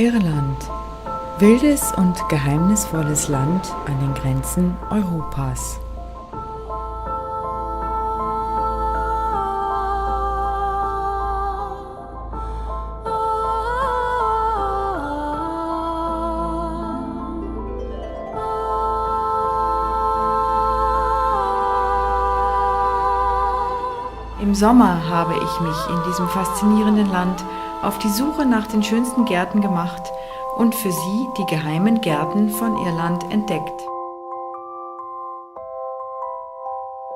Irland. Wildes und geheimnisvolles Land an den Grenzen Europas. Im Sommer habe ich mich in diesem faszinierenden Land auf die Suche nach den schönsten Gärten gemacht und für sie die geheimen Gärten von Irland entdeckt.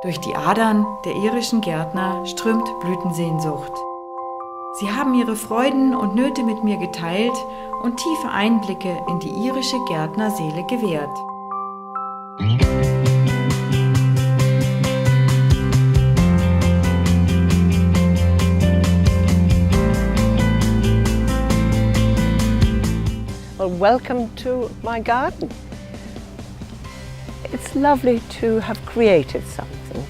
Durch die Adern der irischen Gärtner strömt Blütensehnsucht. Sie haben ihre Freuden und Nöte mit mir geteilt und tiefe Einblicke in die irische Gärtnerseele gewährt. Well, welcome to my garden. It's lovely to have created something.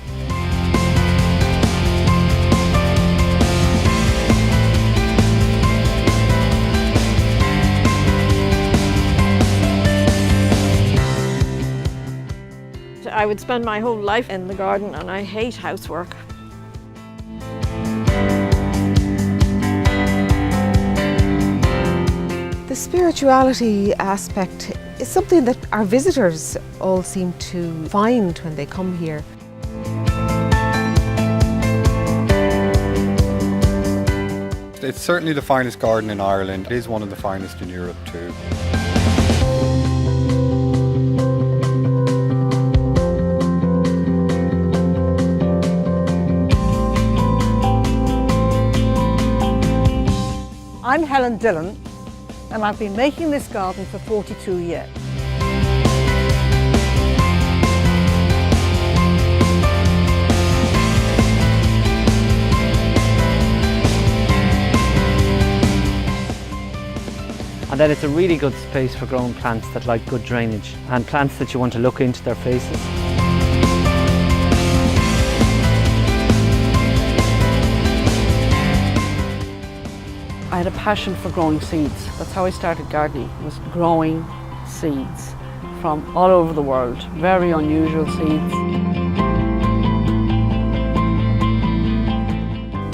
I would spend my whole life in the garden and I hate housework. The spirituality aspect is something that our visitors all seem to find when they come here. It's certainly the finest garden in Ireland. It is one of the finest in Europe too. I'm Helen Dillon, and I've been making this garden for 42 years. And then it's a really good space for growing plants that like good drainage and plants that you want to look into their faces. I had a passion for growing seeds. That's how I started gardening, was growing seeds from all over the world, very unusual seeds.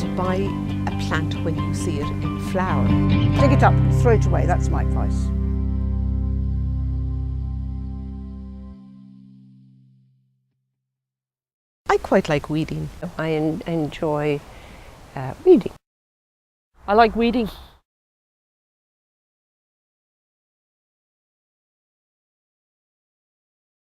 To buy a plant when you see it in flower. Dig it up, throw it away, that's my advice. I quite like weeding. I enjoy weeding. I like weeding.